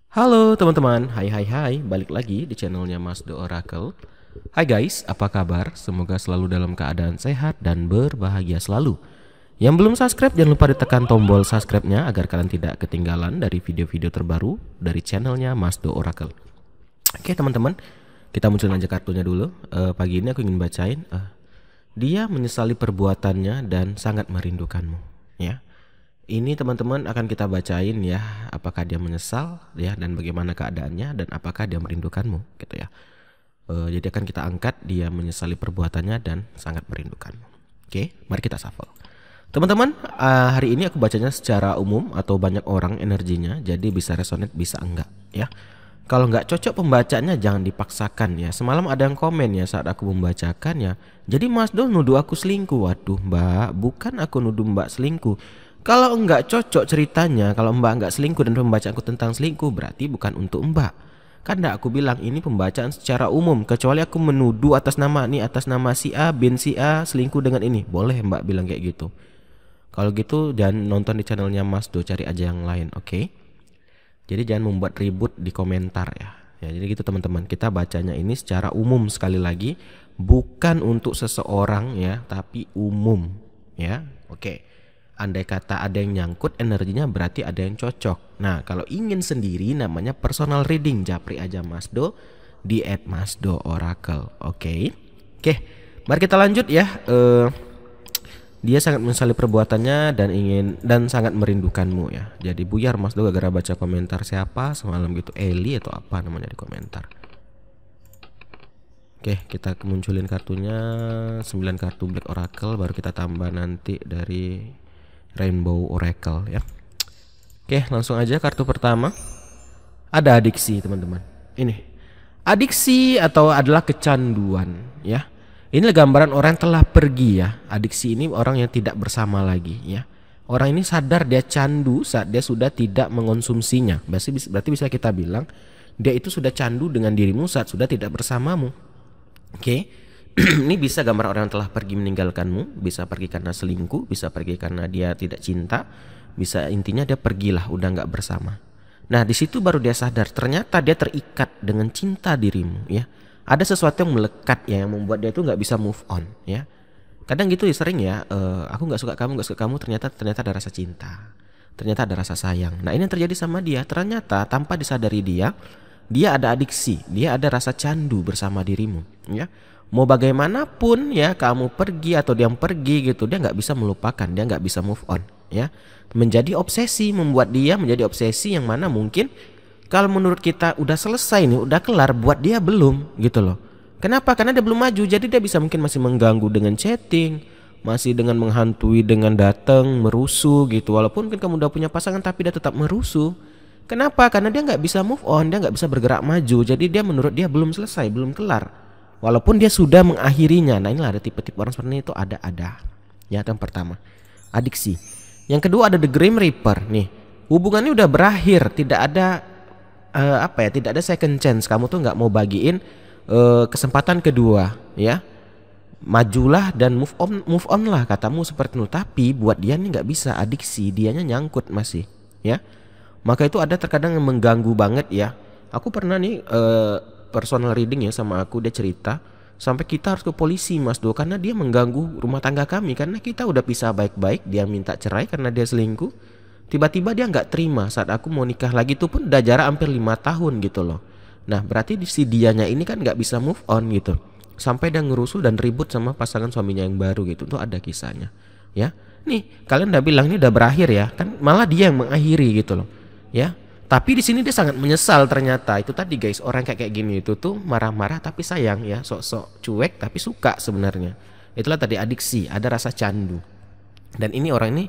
Halo teman-teman, hai, balik lagi di channelnya Mas The Oracle. Hai guys, apa kabar? Semoga selalu dalam keadaan sehat dan berbahagia selalu. Yang belum subscribe jangan lupa ditekan tombol subscribe-nya agar kalian tidak ketinggalan dari video-video terbaru dari channelnya Mas The Oracle. Oke teman-teman, kita munculin aja kartunya dulu. Pagi ini aku ingin bacain. Dia menyesali perbuatannya dan sangat merindukanmu. Ya. Ini teman-teman akan kita bacain ya, apakah dia menyesal ya dan bagaimana keadaannya dan apakah dia merindukanmu gitu ya. Jadi akan kita angkat dia menyesali perbuatannya dan sangat merindukanmu. Oke, mari kita shuffle. Teman-teman, hari ini aku bacanya secara umum atau banyak orang energinya, jadi bisa resonate bisa enggak ya. Kalau nggak cocok pembacanya jangan dipaksakan ya. Semalam ada yang komen ya saat aku membacakan ya. Jadi Mas Dol nuduh aku selingkuh. Waduh Mbak, bukan aku nuduh Mbak selingkuh. Kalau enggak cocok ceritanya, kalau Mbak enggak selingkuh dan pembacaanku tentang selingkuh, berarti bukan untuk Mbak. Kan enggak aku bilang ini pembacaan secara umum, kecuali aku menuduh atas nama si A bin si A selingkuh dengan ini. Boleh Mbak bilang kayak gitu. Kalau gitu dan nonton di channelnya Mas Do, cari aja yang lain, oke? Jadi jangan membuat ribut di komentar ya. Ya, jadi gitu teman-teman. Kita bacanya ini secara umum sekali lagi, bukan untuk seseorang ya, tapi umum ya. Oke. Andai kata ada yang nyangkut energinya berarti ada yang cocok. Nah kalau ingin sendiri namanya personal reading, japri aja Masdo di @masdo_oracle. Oke. Mari kita lanjut ya. Dia sangat menyesali perbuatannya dan sangat merindukanmu ya. Jadi buyar Masdo gara-gara baca komentar siapa semalam gitu, Eli atau apa namanya di komentar. Oke, kita kemunculin kartunya 9 kartu Black Oracle, baru kita tambah nanti dari Rainbow Oracle ya. Oke, langsung aja kartu pertama. Ada adiksi teman-teman. Ini adiksi atau adalah kecanduan ya. Ini gambaran orang yang telah pergi ya. Adiksi ini orang yang tidak bersama lagi ya. Orang ini sadar dia candu saat dia sudah tidak mengonsumsinya. Berarti bisa kita bilang dia itu sudah candu dengan dirimu saat sudah tidak bersamamu. Oke. Ini bisa gambar orang yang telah pergi meninggalkanmu, bisa pergi karena selingkuh, bisa pergi karena dia tidak cinta, bisa intinya dia pergilah udah nggak bersama. Nah di situ baru dia sadar ternyata dia terikat dengan cinta dirimu ya. Ada sesuatu yang melekat ya yang membuat dia tuh nggak bisa move on ya. Kadang gitu ya, sering ya, aku nggak suka kamu, ternyata ada rasa cinta, ternyata ada rasa sayang. Nah ini yang terjadi sama dia, ternyata tanpa disadari dia ada adiksi, dia ada rasa candu bersama dirimu ya. Mau bagaimanapun ya kamu pergi atau dia pergi gitu, dia nggak bisa melupakan, dia nggak bisa move on ya. Menjadi obsesi, membuat dia menjadi obsesi yang mana mungkin kalau menurut kita udah selesai nih, udah kelar, buat dia belum gitu loh. Kenapa? Karena dia belum maju, jadi dia bisa mungkin masih mengganggu dengan chatting, masih dengan menghantui, dengan datang merusuh gitu. Walaupun kan kamu udah punya pasangan tapi dia tetap merusuh. Kenapa? Karena dia nggak bisa move on, dia nggak bisa bergerak maju. Jadi dia menurut dia belum selesai, belum kelar. Walaupun dia sudah mengakhirinya. Nah inilah ada tipe-tipe orang seperti ini, itu ada. Ya, yang pertama adiksi. Yang kedua ada The Grim Reaper nih. Hubungannya udah berakhir, tidak ada tidak ada second chance. Kamu tuh nggak mau bagiin kesempatan kedua ya. Majulah dan move on lah katamu seperti itu. Tapi buat dia nih nggak bisa, adiksi, dianya nyangkut masih ya. Maka itu ada terkadang yang mengganggu banget ya. Aku pernah nih personal reading ya sama aku, dia cerita sampai kita harus ke polisi Mas Do karena dia mengganggu rumah tangga kami, karena kita udah pisah baik-baik, dia minta cerai karena dia selingkuh. Tiba-tiba dia nggak terima saat aku mau nikah lagi, tuh pun udah jarak hampir 5 tahun gitu loh. Nah berarti si dianya ini kan nggak bisa move on gitu, sampai dia ngerusuh dan ribut sama pasangan suaminya yang baru gitu. Tuh ada kisahnya ya. Nih kalian udah bilang ini udah berakhir ya kan, malah dia yang mengakhiri gitu loh ya. Tapi di sini dia sangat menyesal ternyata. Itu tadi guys, orang kayak gini itu tuh marah-marah tapi sayang ya, sok-sok cuek tapi suka sebenarnya. Itulah tadi adiksi, ada rasa candu. Dan ini orang ini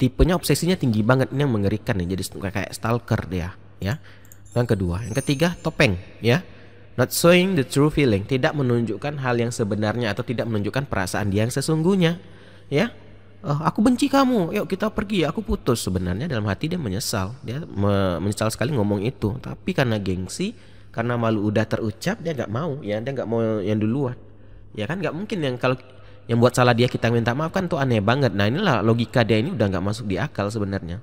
tipenya obsesinya tinggi banget, ini yang mengerikan nih, jadi kayak stalker dia ya. Yang kedua, yang ketiga topeng ya. Not showing the true feeling, tidak menunjukkan hal yang sebenarnya atau tidak menunjukkan perasaan dia yang sesungguhnya ya. Aku benci kamu, yuk kita pergi, aku putus. Sebenarnya dalam hati dia menyesal, dia menyesal sekali ngomong itu, tapi karena gengsi, karena malu udah terucap, dia nggak mau ya, dia nggak mau yang duluan ya kan. Nggak mungkin yang kalau yang buat salah dia kita minta maaf kan, tuh aneh banget. Nah inilah logika dia ini udah nggak masuk di akal sebenarnya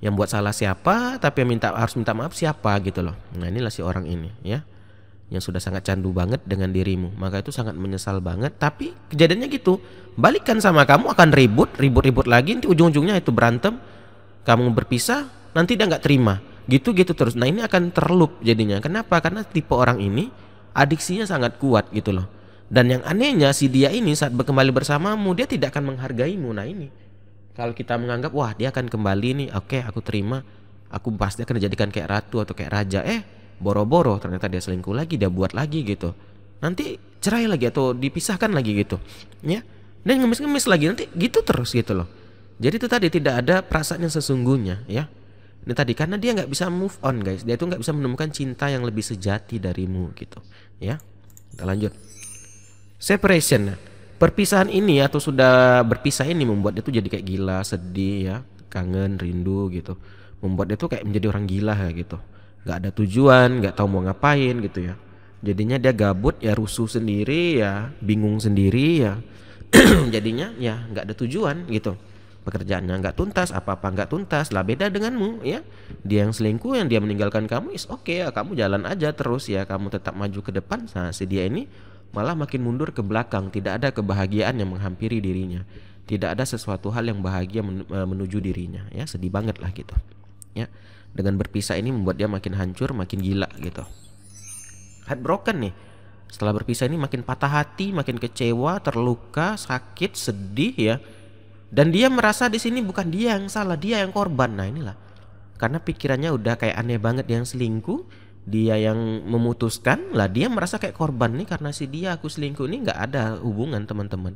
Yang buat salah siapa, tapi yang harus minta maaf siapa gitu loh. Nah inilah si orang ini ya, yang sudah sangat candu banget dengan dirimu, maka itu sangat menyesal banget. Tapi kejadiannya gitu, balikan sama kamu akan ribut lagi, nanti ujung-ujungnya itu berantem, kamu berpisah, nanti dia nggak terima, gitu terus. Nah ini akan terloop jadinya. Kenapa? Karena tipe orang ini adiksinya sangat kuat gitu loh. Dan yang anehnya si dia ini saat kembali bersamamu dia tidak akan menghargaimu. Nah ini kalau kita menganggap wah dia akan kembali nih, oke aku terima, aku pasti akan dijadikan kayak ratu atau kayak raja. Boro-boro ternyata dia selingkuh lagi, dia buat lagi gitu. Nanti cerai lagi atau dipisahkan lagi gitu. Ya. Dan ngemis-ngemis lagi nanti gitu terus gitu loh. Jadi itu tadi tidak ada perasaan yang sesungguhnya ya. Ini tadi karena dia nggak bisa move on guys. Dia tuh nggak bisa menemukan cinta yang lebih sejati darimu gitu. Ya. Kita lanjut. Separation. Perpisahan ini atau sudah berpisah ini membuat dia tuh jadi kayak gila, sedih ya, kangen, rindu gitu. Membuat dia tuh kayak menjadi orang gila ya gitu. Gak ada tujuan, gak tahu mau ngapain gitu ya. Jadinya dia gabut ya, rusuh sendiri ya, bingung sendiri ya. Jadinya ya gak ada tujuan gitu. Pekerjaannya gak tuntas, apa-apa gak tuntas. Lah beda denganmu ya. Dia yang selingkuh, yang dia meninggalkan kamu is oke ya, kamu jalan aja terus ya, kamu tetap maju ke depan. Nah si dia ini malah makin mundur ke belakang, tidak ada kebahagiaan yang menghampiri dirinya, tidak ada sesuatu hal yang bahagia menuju dirinya ya, sedih banget lah gitu ya. Dengan berpisah ini membuat dia makin hancur, makin gila gitu, heartbroken nih. Setelah berpisah ini makin patah hati, makin kecewa, terluka, sakit, sedih ya. Dan dia merasa di sini bukan dia yang salah, dia yang korban. Nah inilah karena pikirannya udah kayak aneh banget, yang selingkuh dia yang memutuskan lah, dia merasa kayak korban nih karena si dia aku selingkuh. Ini nggak ada hubungan teman-teman.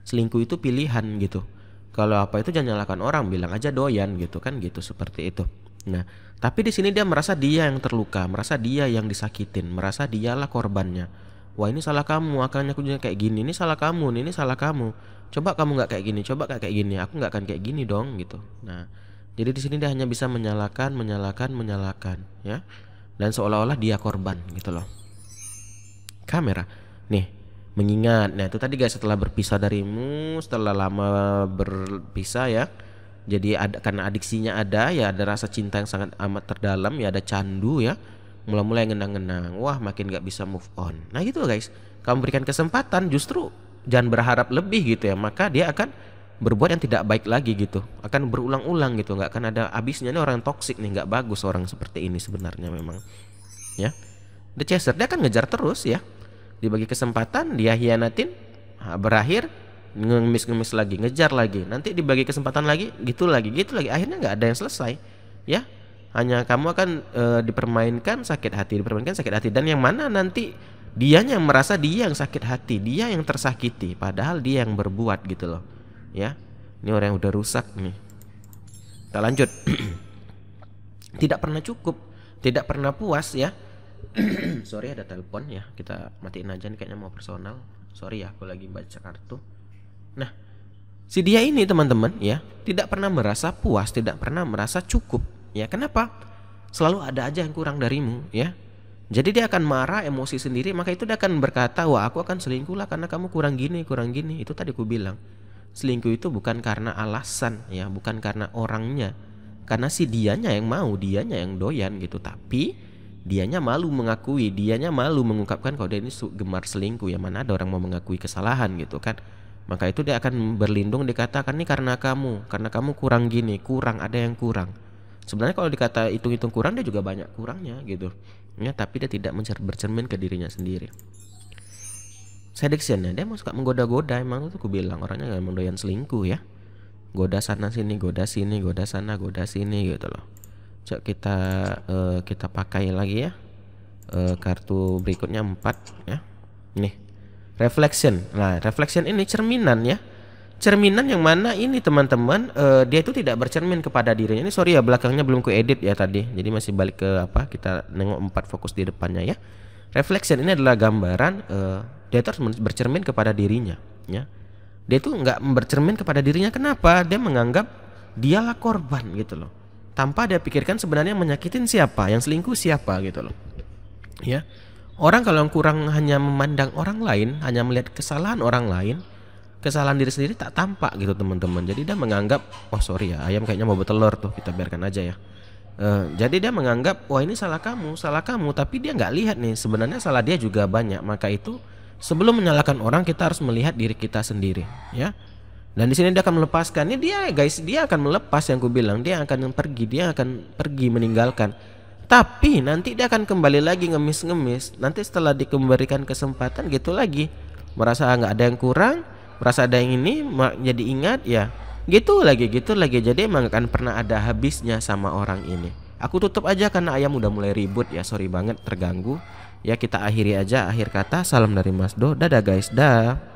Selingkuh itu pilihan gitu. Kalau apa itu jangan nyalakan orang, bilang aja doyan gitu kan gitu, seperti itu. Nah tapi di sini dia merasa dia yang terluka, merasa dia yang disakitin, merasa dialah korbannya. Wah ini salah kamu, akhirnya aku juga kayak gini. Ini salah kamu, ini salah kamu. Coba kamu nggak kayak gini, coba nggak kayak gini, aku nggak akan kayak gini dong gitu. Nah jadi di sini dia hanya bisa menyalahkan ya. Dan seolah-olah dia korban gitu loh. Kamera nih mengingat. Nah itu tadi guys, setelah berpisah darimu, setelah lama berpisah ya, jadi ada karena adiksinya ada ya, ada rasa cinta yang sangat amat terdalam ya, ada candu ya, mulai-mulai ngenang-ngenang, wah makin gak bisa move on. Nah gitu guys, kamu berikan kesempatan, justru jangan berharap lebih gitu ya, maka dia akan berbuat yang tidak baik lagi gitu, akan berulang-ulang gitu, nggak akan ada habisnya. Ini orang toksik nih, nggak bagus orang seperti ini sebenarnya memang ya. The chaser dia akan ngejar terus ya, dibagi kesempatan dia hianatin, berakhir ngemis lagi, ngejar lagi, nanti dibagi kesempatan lagi, gitu lagi, akhirnya nggak ada yang selesai ya. Hanya kamu akan dipermainkan sakit hati, dan yang mana nanti dianya yang merasa dia yang sakit hati, dia yang tersakiti, padahal dia yang berbuat gitu loh ya. Ini orang yang udah rusak nih. Kita lanjut. Tidak pernah cukup, tidak pernah puas ya. Sorry ada telepon ya, kita matiin aja nih, kayaknya mau personal. Sorry ya, aku lagi baca kartu. Nah si dia ini teman-teman ya, tidak pernah merasa puas, tidak pernah merasa cukup ya. Kenapa? Selalu ada aja yang kurang darimu ya. Jadi dia akan marah, emosi sendiri, maka itu dia akan berkata, wah aku akan selingkuh lah karena kamu kurang gini. Itu tadi aku bilang, selingkuh itu bukan karena alasan ya, bukan karena orangnya, karena si dianya yang mau, dianya yang doyan gitu. Tapi dianya malu mengakui, dianya malu mengungkapkan kalau dia ini gemar selingkuh ya. Mana ada orang mau mengakui kesalahan gitu kan. Maka itu dia akan berlindung, dikatakan nih karena kamu kurang gini, kurang, ada yang kurang. Sebenarnya kalau dikata hitung-hitung kurang, dia juga banyak kurangnya gitu ya, tapi dia tidak bercermin ke dirinya sendiri. Seduction, dia mau suka menggoda-goda. Emang tuh aku bilang orangnya gak mendoyan selingkuh ya. Goda sana sini, goda sini, goda sana, goda sini gitu loh. Coba kita pakai lagi ya. Kartu berikutnya 4 ya. Nih, reflection. Nah reflection ini cerminan ya. Cerminan yang mana ini teman-teman, dia itu tidak bercermin kepada dirinya. Ini sorry ya, belakangnya belum ku edit ya tadi. Jadi masih balik ke apa, kita nengok 4 fokus di depannya ya. Reflection ini adalah gambaran dia itu harus bercermin kepada dirinya ya. Dia itu nggak bercermin kepada dirinya. Kenapa? Dia menganggap dialah korban gitu loh, tanpa dia pikirkan sebenarnya menyakitin siapa, yang selingkuh siapa gitu loh ya. Orang kalau yang kurang hanya memandang orang lain, hanya melihat kesalahan orang lain, kesalahan diri sendiri tak tampak gitu teman-teman. Jadi dia menganggap, oh sorry ya, ayam kayaknya mau bertelur tuh, kita biarkan aja ya. Jadi dia menganggap, wah ini salah kamu, tapi dia nggak lihat nih sebenarnya salah dia juga banyak. Maka itu sebelum menyalahkan orang kita harus melihat diri kita sendiri, ya. Dan di sini dia akan melepaskan. Ini dia guys, dia akan melepas yang ku bilang, dia akan pergi meninggalkan. Tapi nanti dia akan kembali lagi ngemis-ngemis. Nanti setelah diberikan kesempatan gitu lagi, merasa nggak ada yang kurang, merasa ada yang ini, jadi ingat ya gitu lagi. Jadi emang akan pernah ada habisnya sama orang ini. Aku tutup aja karena ayam udah mulai ribut ya, sorry banget terganggu ya. Kita akhiri aja, akhir kata salam dari Mas Do, dadah guys, dah.